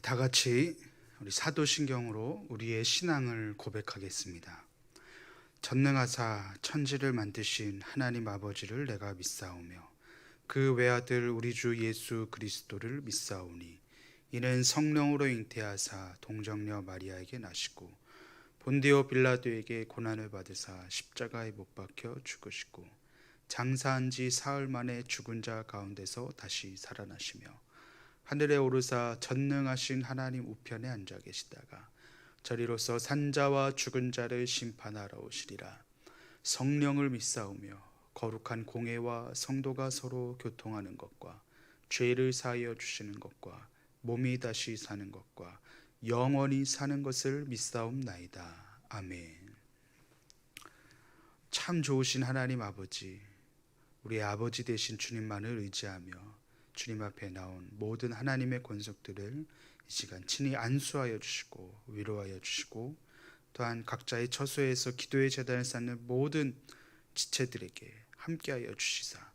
다 같이 우리 사도신경으로 우리의 신앙을 고백하겠습니다. 전능하사 천지를 만드신 하나님 아버지를 내가 믿사오며 그 외아들 우리 주 예수 그리스도를 믿사오니 이는 성령으로 잉태하사 동정녀 마리아에게 나시고 본디오 빌라도에게 고난을 받으사 십자가에 못 박혀 죽으시고 장사한 지 사흘 만에 죽은 자 가운데서 다시 살아나시며 하늘에 오르사 전능하신 하나님 우편에 앉아 계시다가 저리로서 산자와 죽은 자를 심판하러 오시리라. 성령을 믿사오며 거룩한 공회와 성도가 서로 교통하는 것과 죄를 사하여 주시는 것과 몸이 다시 사는 것과 영원히 사는 것을 믿사옵나이다. 아멘. 참 좋으신 하나님 아버지, 우리의 아버지 되신 주님만을 의지하며 주님 앞에 나온 모든 하나님의 권속들을 이 시간 친히 안수하여 주시고 위로하여 주시고, 또한 각자의 처소에서 기도의 제단을 쌓는 모든 지체들에게 함께하여 주시사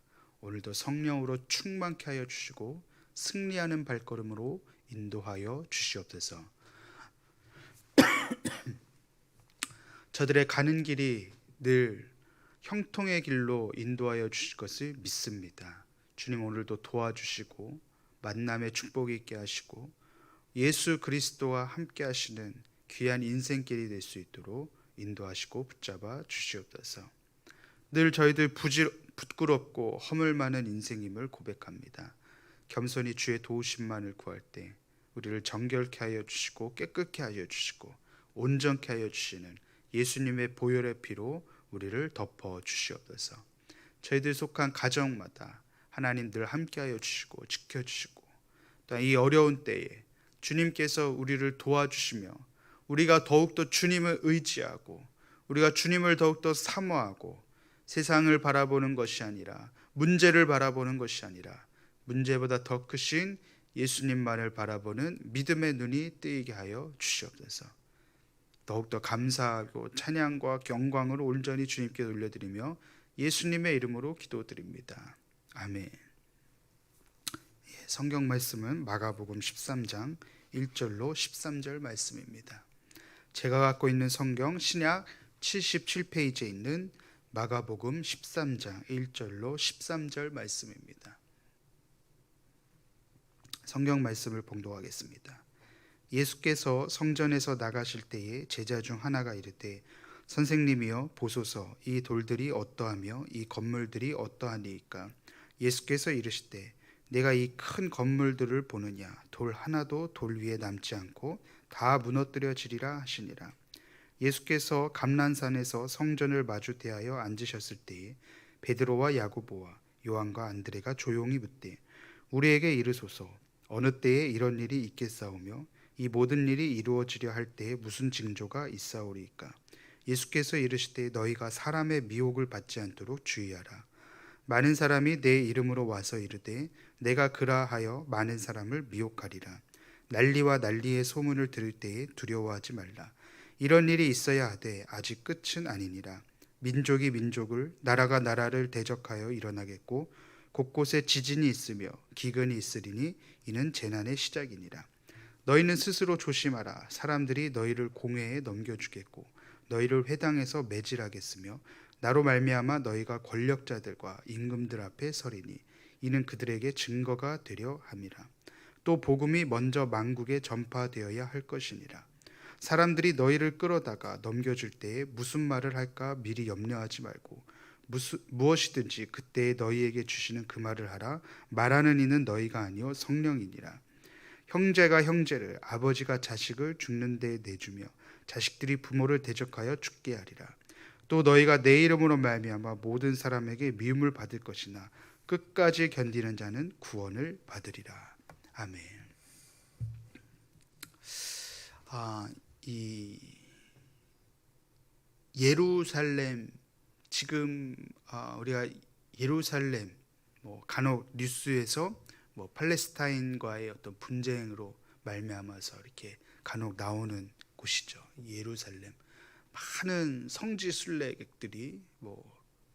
오늘도 성령으로 충만케 하여 주시고 승리하는 발걸음으로 인도하여 주시옵소서. 저들의 가는 길이 늘 형통의 길로 인도하여 주실 것을 믿습니다. 주님, 오늘도 도와주시고 만남의 축복이 있게 하시고 예수 그리스도와 함께 하시는 귀한 인생길이 될 수 있도록 인도하시고 붙잡아 주시옵소서. 늘 저희들 부끄럽고 허물 많은 인생임을 고백합니다. 겸손히 주의 도우심만을 구할 때 우리를 정결케 하여 주시고 깨끗게 하여 주시고 온전케 하여 주시는 예수님의 보혈의 피로 우리를 덮어 주시옵소서. 저희들 속한 가정마다 하나님 늘 함께하여 주시고 지켜주시고, 또한 이 어려운 때에 주님께서 우리를 도와주시며 우리가 더욱더 주님을 의지하고 우리가 주님을 더욱더 사모하고 세상을 바라보는 것이 아니라 문제를 바라보는 것이 아니라 문제보다 더 크신 예수님만을 바라보는 믿음의 눈이 뜨이게 하여 주시옵소서. 더욱더 감사하고 찬양과 경광을 온전히 주님께 올려드리며 예수님의 이름으로 기도드립니다. 아멘. 성경 말씀은 마가복음 13장 1절로 13절 말씀입니다. 제가 갖고 있는 성경 신약 77페이지에 있는 마가복음 13장 1절로 13절 말씀입니다. 성경 말씀을 봉독하겠습니다. 예수께서 성전에서 나가실 때에 제자 중 하나가 이르되 선생님이여 보소서, 이 돌들이 어떠하며 이 건물들이 어떠하니이까? 예수께서 이르시되 내가 이 큰 건물들을 보느냐? 돌 하나도 돌 위에 남지 않고 다 무너뜨려지리라 하시니라. 예수께서 감난산에서 성전을 마주 대하여 앉으셨을 때에 베드로와 야고보와 요한과 안드레가 조용히 묻되 우리에게 이르소서, 어느 때에 이런 일이 있겠사오며 이 모든 일이 이루어지려 할 때에 무슨 징조가 있사오리이까? 예수께서 이르시되 너희가 사람의 미혹을 받지 않도록 주의하라. 많은 사람이 내 이름으로 와서 이르되 내가 그라하여 많은 사람을 미혹하리라. 난리와 난리의 소문을 들을 때에 두려워하지 말라. 이런 일이 있어야 하되 아직 끝은 아니니라. 민족이 민족을, 나라가 나라를 대적하여 일어나겠고 곳곳에 지진이 있으며 기근이 있으리니 이는 재난의 시작이니라. 너희는 스스로 조심하라. 사람들이 너희를 공회에 넘겨주겠고 너희를 회당에서 매질하겠으며 나로 말미암아 너희가 권력자들과 임금들 앞에 서리니 이는 그들에게 증거가 되려 함이라. 또 복음이 먼저 만국에 전파되어야 할 것이니라. 사람들이 너희를 끌어다가 넘겨줄 때에 무슨 말을 할까 미리 염려하지 말고 무엇이든지 그때에 너희에게 주시는 그 말을 하라. 말하는 이는 너희가 아니요 성령이니라. 형제가 형제를, 아버지가 자식을 죽는 데에 내주며 자식들이 부모를 대적하여 죽게 하리라. 또 너희가 내 이름으로 말미암아 모든 사람에게 미움을 받을 것이나 끝까지 견디는 자는 구원을 받으리라. 아멘. 이 예루살렘, 지금 우리가 예루살렘 간혹 뉴스에서 팔레스타인과의 어떤 분쟁으로 말미암아서 이렇게 간혹 나오는 곳이죠. 예루살렘. 많은 성지 순례객들이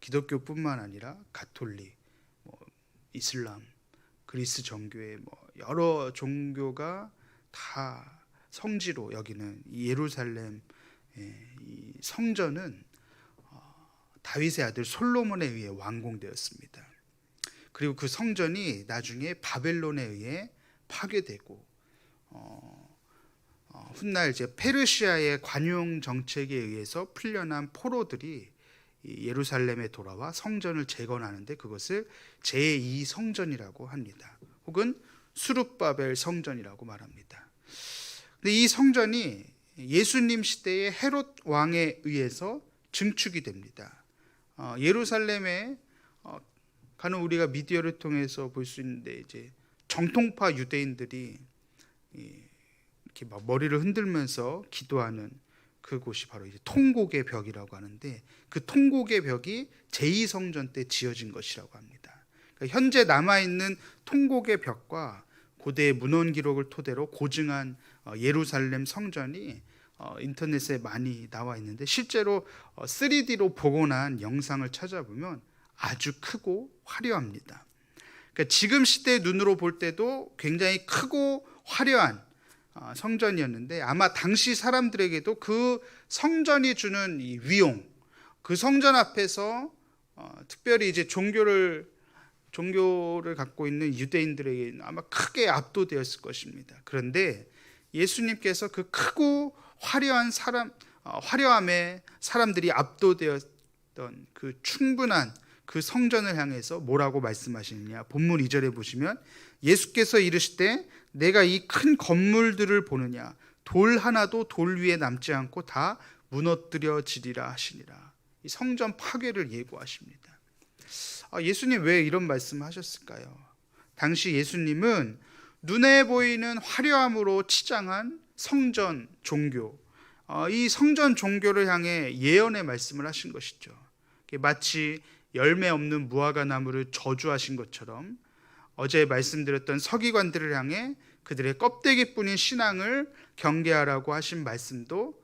기독교뿐만 아니라 가톨릭, 이슬람, 그리스 정교회 여러 종교가 다 성지로 여기는 이 예루살렘 이 성전은 다윗의 아들 솔로몬에 의해 완공되었습니다. 그리고 그 성전이 나중에 바벨론에 의해 파괴되고 훗날 이제 페르시아의 관용 정책에 의해서 풀려난 포로들이 예루살렘에 돌아와 성전을 재건하는데 그것을 제2성전이라고 합니다. 혹은 수룹바벨 성전이라고 말합니다. 근데 이 성전이 예수님 시대의 헤롯 왕에 의해서 증축이 됩니다. 예루살렘에 가는 우리가 미디어를 통해서 볼 수 있는데 이제 정통파 유대인들이 이렇게 막 머리를 흔들면서 기도하는 그곳이 바로 이제 통곡의 벽이라고 하는데 그 통곡의 벽이 제2성전 때 지어진 것이라고 합니다. 그러니까 현재 남아있는 통곡의 벽과 고대의 문헌 기록을 토대로 고증한 예루살렘 성전이 인터넷에 많이 나와 있는데 실제로 3D로 복원한 영상을 찾아보면 아주 크고 화려합니다. 그러니까 지금 시대의 눈으로 볼 때도 굉장히 크고 화려한 성전이었는데 아마 당시 사람들에게도 그 성전이 주는 이 위용, 그 성전 앞에서 특별히 이제 종교를 갖고 있는 유대인들에게는 아마 크게 압도되었을 것입니다. 그런데 예수님께서 그 크고 화려한 화려함에 사람들이 압도되었던 그 충분한 그 성전을 향해서 뭐라고 말씀하시느냐? 본문 2절에 보시면 예수께서 이르시되 내가 이 큰 건물들을 보느냐? 돌 하나도 돌 위에 남지 않고 다 무너뜨려지리라 하시니라. 이 성전 파괴를 예고하십니다. 예수님 왜 이런 말씀하셨을까요? 당시 예수님은 눈에 보이는 화려함으로 치장한 성전 종교, 이 성전 종교를 향해 예언의 말씀을 하신 것이죠. 마치 열매 없는 무화과 나무를 저주하신 것처럼 어제 말씀드렸던 서기관들을 향해 그들의 껍데기뿐인 신앙을 경계하라고 하신 말씀도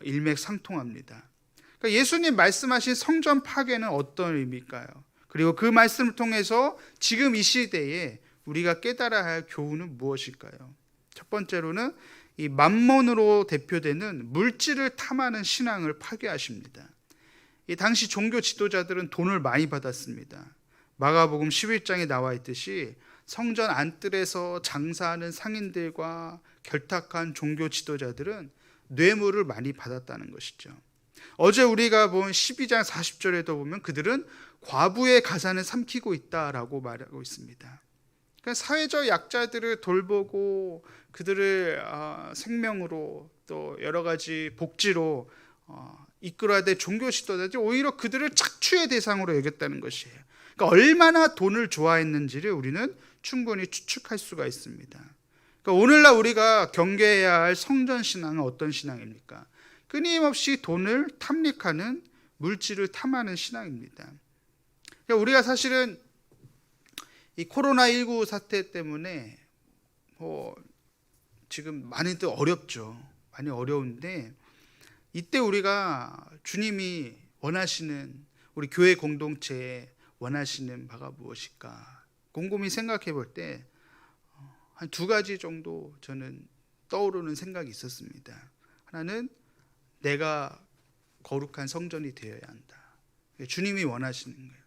일맥상통합니다. 그러니까 예수님 말씀하신 성전 파괴는 어떤 의미일까요? 그리고 그 말씀을 통해서 지금 이 시대에 우리가 깨달아야 할 교훈은 무엇일까요? 첫 번째로는 이 만몬으로 대표되는 물질을 탐하는 신앙을 파괴하십니다. 이 당시 종교 지도자들은 돈을 많이 받았습니다. 마가복음 11장에 나와 있듯이 성전 안뜰에서 장사하는 상인들과 결탁한 종교 지도자들은 뇌물을 많이 받았다는 것이죠. 어제 우리가 본 12장 40절에도 보면 그들은 과부의 가산을 삼키고 있다라고 말하고 있습니다. 그러니까 사회적 약자들을 돌보고 그들을 생명으로 또 여러 가지 복지로 이끌어야 될 종교 지도자들이 오히려 그들을 착취의 대상으로 여겼다는 것이에요. 그러니까 얼마나 돈을 좋아했는지를 우리는 충분히 추측할 수가 있습니다. 그러니까 오늘날 우리가 경계해야 할 성전 신앙은 어떤 신앙입니까? 끊임없이 돈을 탐닉하는 물질을 탐하는 신앙입니다. 그러니까 우리가 사실은 이 코로나19 사태 때문에 지금 많이들 어렵죠. 많이 어려운데 이때 우리가 주님이 원하시는 우리 교회 공동체에 원하시는 바가 무엇일까 곰곰이 생각해 볼 때 한 두 가지 정도 저는 떠오르는 생각이 있었습니다. 하나는 내가 거룩한 성전이 되어야 한다. 주님이 원하시는 거예요.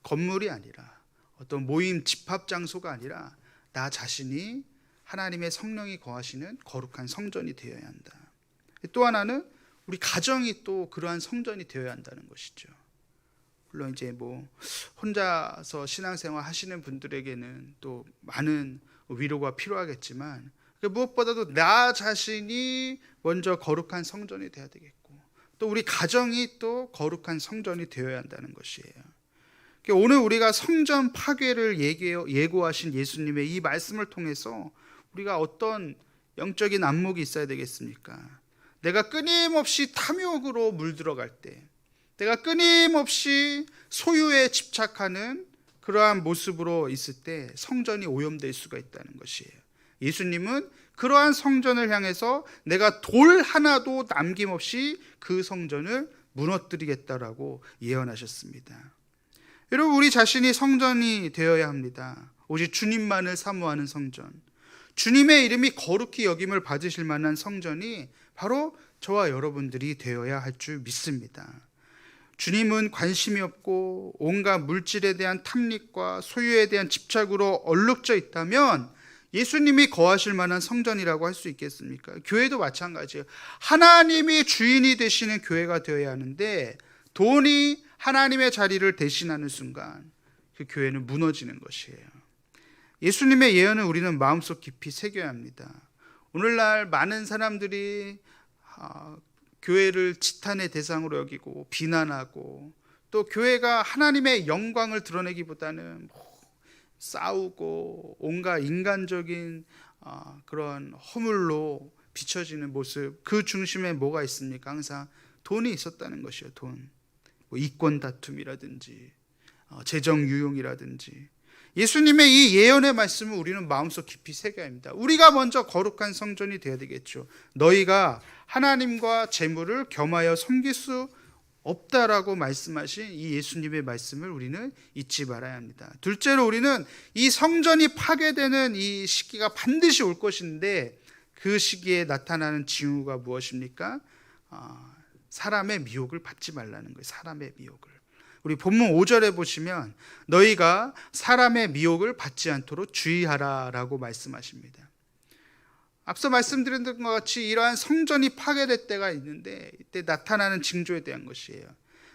건물이 아니라 어떤 모임 집합 장소가 아니라 나 자신이 하나님의 성령이 거하시는 거룩한 성전이 되어야 한다. 또 하나는 우리 가정이 또 그러한 성전이 되어야 한다는 것이죠. 물론 이제 혼자서 신앙생활 하시는 분들에게는 또 많은 위로가 필요하겠지만 무엇보다도 나 자신이 먼저 거룩한 성전이 되어야 되겠고 또 우리 가정이 또 거룩한 성전이 되어야 한다는 것이에요. 오늘 우리가 성전 파괴를 예고하신 예수님의 이 말씀을 통해서 우리가 어떤 영적인 안목이 있어야 되겠습니까? 내가 끊임없이 탐욕으로 물들어갈 때, 내가 끊임없이 소유에 집착하는 그러한 모습으로 있을 때 성전이 오염될 수가 있다는 것이에요. 예수님은 그러한 성전을 향해서 내가 돌 하나도 남김없이 그 성전을 무너뜨리겠다라고 예언하셨습니다. 여러분, 우리 자신이 성전이 되어야 합니다. 오직 주님만을 사모하는 성전, 주님의 이름이 거룩히 여김을 받으실 만한 성전이 바로 저와 여러분들이 되어야 할 줄 믿습니다. 주님은 관심이 없고 온갖 물질에 대한 탐닉과 소유에 대한 집착으로 얼룩져 있다면 예수님이 거하실 만한 성전이라고 할 수 있겠습니까? 교회도 마찬가지예요. 하나님이 주인이 되시는 교회가 되어야 하는데 돈이 하나님의 자리를 대신하는 순간 그 교회는 무너지는 것이에요. 예수님의 예언을 우리는 마음속 깊이 새겨야 합니다. 오늘날 많은 사람들이 교회를 지탄의 대상으로 여기고 비난하고 또 교회가 하나님의 영광을 드러내기보다는 싸우고 온갖 인간적인 그런 허물로 비춰지는 모습, 그 중심에 뭐가 있습니까? 항상 돈이 있었다는 것이요. 돈, 이권 다툼이라든지 재정 유용이라든지. 예수님의 이 예언의 말씀을 우리는 마음속 깊이 새겨야 합니다. 우리가 먼저 거룩한 성전이 되어야 되겠죠. 너희가 하나님과 재물을 겸하여 섬길 수 없다라고 말씀하신 이 예수님의 말씀을 우리는 잊지 말아야 합니다. 둘째로 우리는 이 성전이 파괴되는 이 시기가 반드시 올 것인데 그 시기에 나타나는 징후가 무엇입니까? 사람의 미혹을 받지 말라는 거예요. 사람의 미혹을. 우리 본문 5절에 보시면 너희가 사람의 미혹을 받지 않도록 주의하라라고 말씀하십니다. 앞서 말씀드린 것 같이 이러한 성전이 파괴될 때가 있는데 이때 나타나는 징조에 대한 것이에요.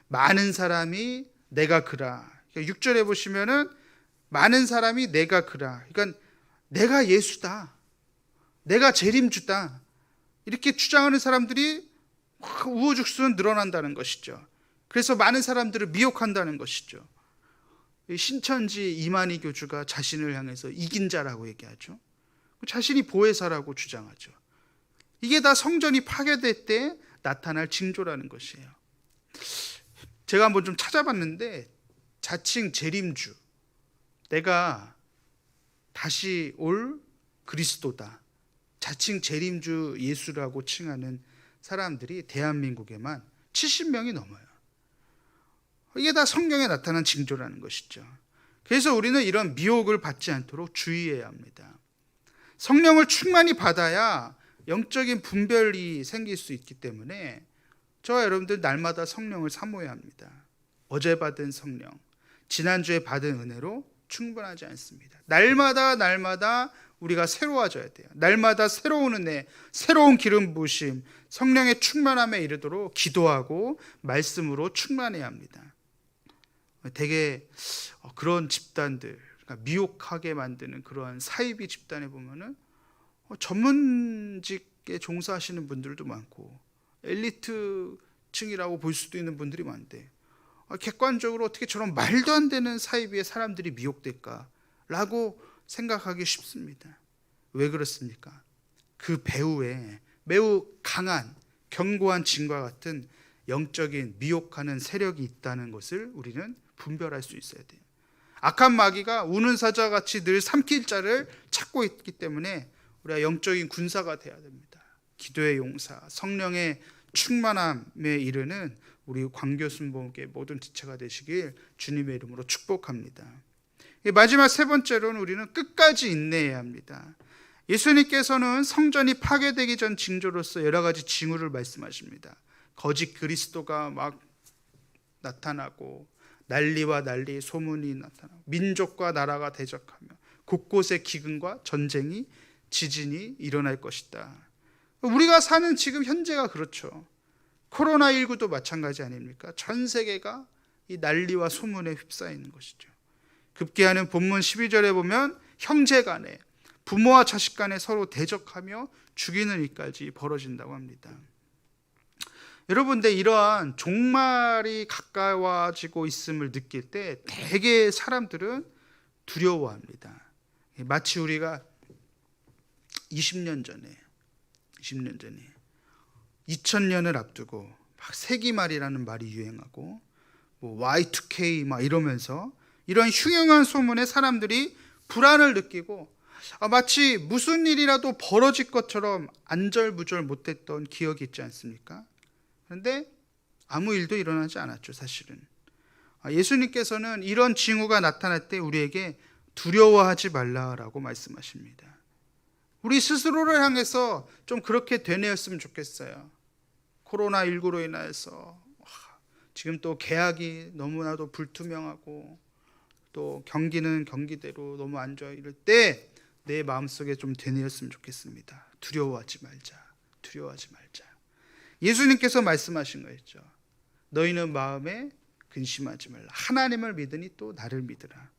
많은 사람이 내가 그라. 6절에 보시면은 많은 사람이 내가 그라. 그러니까 내가 예수다. 내가 재림주다. 이렇게 주장하는 사람들이 우후죽순 늘어난다는 것이죠. 그래서 많은 사람들을 미혹한다는 것이죠. 신천지 이만희 교주가 자신을 향해서 이긴 자라고 얘기하죠. 자신이 보혜사라고 주장하죠. 이게 다 성전이 파괴될 때 나타날 징조라는 것이에요. 제가 한번 좀 찾아봤는데 자칭 재림주, 내가 다시 올 그리스도다, 자칭 재림주 예수라고 칭하는 사람들이 대한민국에만 70명이 넘어요. 이게 다 성경에 나타난 징조라는 것이죠. 그래서 우리는 이런 미혹을 받지 않도록 주의해야 합니다. 성령을 충만히 받아야 영적인 분별이 생길 수 있기 때문에 저와 여러분들 날마다 성령을 사모해야 합니다. 어제 받은 성령, 지난주에 받은 은혜로 충분하지 않습니다. 날마다 우리가 새로워져야 돼요. 날마다 새로운 은혜, 새로운 기름 부으심, 성령의 충만함에 이르도록 기도하고 말씀으로 충만해야 합니다. 되게 그런 집단들, 그러니까 미혹하게 만드는 그러한 사이비 집단에 보면은 전문직에 종사하시는 분들도 많고 엘리트층이라고 볼 수도 있는 분들이 많대. 객관적으로 어떻게 저런 말도 안 되는 사이비에 사람들이 미혹될까라고 생각하기 쉽습니다. 왜 그렇습니까? 그 배후에 매우 강한 견고한 진과 같은 영적인 미혹하는 세력이 있다는 것을 우리는 분별할 수 있어야 돼요. 악한 마귀가 우는 사자같이 늘 삼킬 자를 찾고 있기 때문에 우리가 영적인 군사가 돼야 됩니다. 기도의 용사, 성령의 충만함에 이르는 우리 광교순복의 모든 지체가 되시길 주님의 이름으로 축복합니다. 마지막 세 번째로는 우리는 끝까지 인내해야 합니다. 예수님께서는 성전이 파괴되기 전 징조로서 여러 가지 징후를 말씀하십니다. 거짓 그리스도가 막 나타나고 난리와 난리 소문이 나타나고 민족과 나라가 대적하며 곳곳에 기근과 전쟁이 지진이 일어날 것이다. 우리가 사는 지금 현재가 그렇죠. 코로나19도 마찬가지 아닙니까? 전 세계가 이 난리와 소문에 휩싸이는 것이죠. 급기야는 본문 12절에 보면 형제 간에, 부모와 자식 간에 서로 대적하며 죽이는 일까지 벌어진다고 합니다. 여러분들, 이러한 종말이 가까워지고 있음을 느낄 때 대개 사람들은 두려워합니다. 마치 우리가 20년 전에 2000년을 앞두고 막 세기말이라는 말이 유행하고 Y2K 막 이러면서 이런 흉흉한 소문에 사람들이 불안을 느끼고 마치 무슨 일이라도 벌어질 것처럼 안절부절 못했던 기억이 있지 않습니까? 그런데 아무 일도 일어나지 않았죠, 사실은. 예수님께서는 이런 징후가 나타날 때 우리에게 두려워하지 말라라고 말씀하십니다. 우리 스스로를 향해서 좀 그렇게 되뇌었으면 좋겠어요. 코로나19로 인해서 지금 또 계약이 너무나도 불투명하고 또 경기는 경기대로 너무 안 좋아. 이럴 때 내 마음속에 좀 되뇌었으면 좋겠습니다. 두려워하지 말자. 두려워하지 말자. 예수님께서 말씀하신 거였죠. 너희는 마음에 근심하지 말라. 하나님을 믿으니 또 나를 믿으라.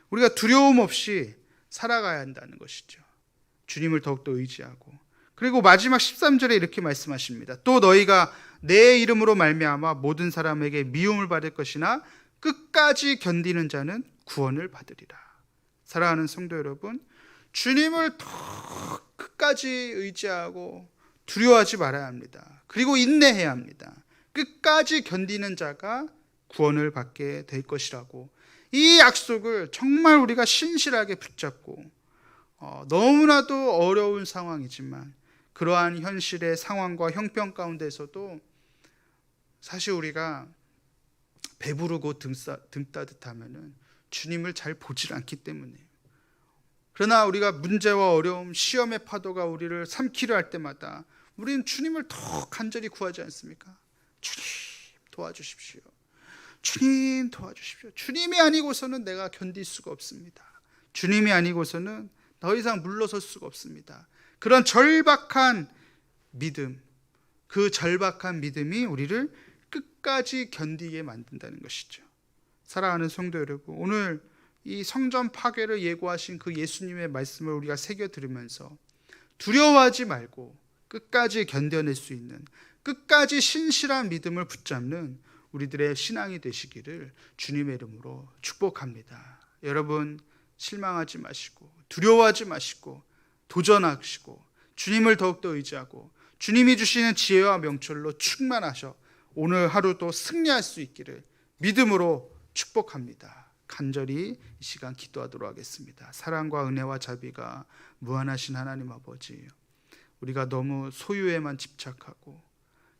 우리가 두려움 없이 살아가야 한다는 것이죠. 주님을 더욱더 의지하고. 그리고 마지막 13절에 이렇게 말씀하십니다. 또 너희가 내 이름으로 말미암아 모든 사람에게 미움을 받을 것이나 끝까지 견디는 자는 구원을 받으리라. 사랑하는 성도 여러분, 주님을 더 끝까지 의지하고 두려워하지 말아야 합니다. 그리고 인내해야 합니다. 끝까지 견디는 자가 구원을 받게 될 것이라고, 이 약속을 정말 우리가 신실하게 붙잡고, 너무나도 어려운 상황이지만 그러한 현실의 상황과 형편 가운데서도 사실 우리가 배부르고 등 따뜻하면 주님을 잘 보질 않기 때문이에요. 그러나 우리가 문제와 어려움, 시험의 파도가 우리를 삼키려 할 때마다 우리는 주님을 더 간절히 구하지 않습니까? 주님 도와주십시오. 주님 도와주십시오. 주님이 아니고서는 내가 견딜 수가 없습니다. 주님이 아니고서는 더 이상 물러설 수가 없습니다. 그런 절박한 믿음, 그 절박한 믿음이 우리를 끝까지 견디게 만든다는 것이죠. 사랑하는 성도 여러분, 오늘 이 성전 파괴를 예고하신 그 예수님의 말씀을 우리가 새겨 들으면서 두려워하지 말고 끝까지 견뎌낼 수 있는, 끝까지 신실한 믿음을 붙잡는 우리들의 신앙이 되시기를 주님의 이름으로 축복합니다. 여러분, 실망하지 마시고 두려워하지 마시고 도전하시고 주님을 더욱더 의지하고 주님이 주시는 지혜와 명철로 충만하셔 오늘 하루도 승리할 수 있기를 믿음으로 축복합니다. 간절히 이 시간 기도하도록 하겠습니다. 사랑과 은혜와 자비가 무한하신 하나님 아버지, 우리가 너무 소유에만 집착하고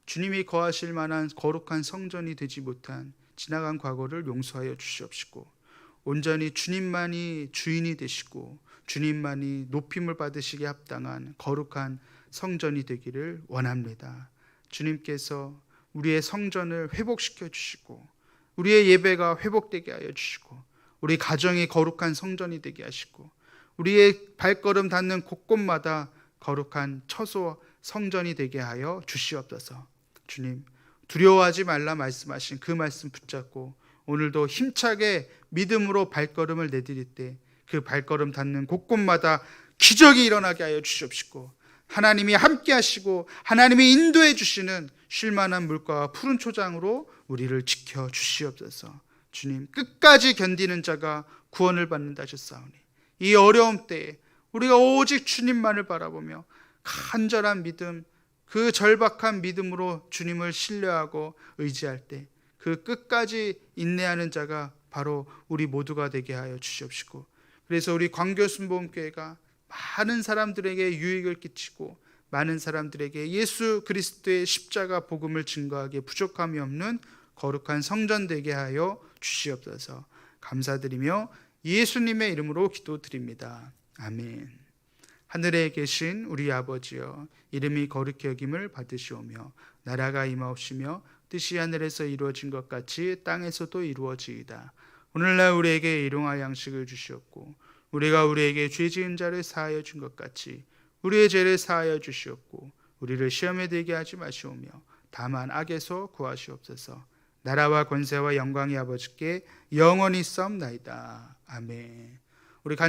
주님이 거하실 만한 거룩한 성전이 되지 못한 지나간 과거를 용서하여 주시옵시고, 온전히 주님만이 주인이 되시고 주님만이 높임을 받으시기에 합당한 거룩한 성전이 되기를 원합니다. 주님께서 우리의 성전을 회복시켜 주시고 우리의 예배가 회복되게 하여 주시고 우리 가정이 거룩한 성전이 되게 하시고 우리의 발걸음 닿는 곳곳마다 거룩한 처소 성전이 되게 하여 주시옵소서. 주님, 두려워하지 말라 말씀하신 그 말씀 붙잡고 오늘도 힘차게 믿음으로 발걸음을 내디딜 때 그 발걸음 닿는 곳곳마다 기적이 일어나게 하여 주시옵시고, 하나님이 함께 하시고 하나님이 인도해 주시는 쉴만한 물가와 푸른 초장으로 우리를 지켜 주시옵소서. 주님, 끝까지 견디는 자가 구원을 받는다 하셨사오니 이 어려움 때에 우리가 오직 주님만을 바라보며 간절한 믿음, 그 절박한 믿음으로 주님을 신뢰하고 의지할 때 그 끝까지 인내하는 자가 바로 우리 모두가 되게 하여 주시옵시고, 그래서 우리 광교순복음교회가 많은 사람들에게 유익을 끼치고 많은 사람들에게 예수 그리스도의 십자가 복음을 증거하기에 부족함이 없는 거룩한 성전 되게 하여 주시옵소서. 감사드리며 예수님의 이름으로 기도드립니다. 아멘. 하늘에 계신 우리 아버지여, 이름이 거룩히 여김을 받으시오며 나라가 임하옵시며 뜻이 하늘에서 이루어진 것 같이 땅에서도 이루어지이다. 오늘날 우리에게 일용할 양식을 주시옵고 우리가 우리에게 죄 지은 자를 사하여 준 것 같이 우리의 죄를 사하여 주시옵고 우리를 시험에 들게 하지 마시오며 다만 악에서 구하시옵소서. 나라와 권세와 영광이 아버지께 영원히 싸움나이다. 아멘.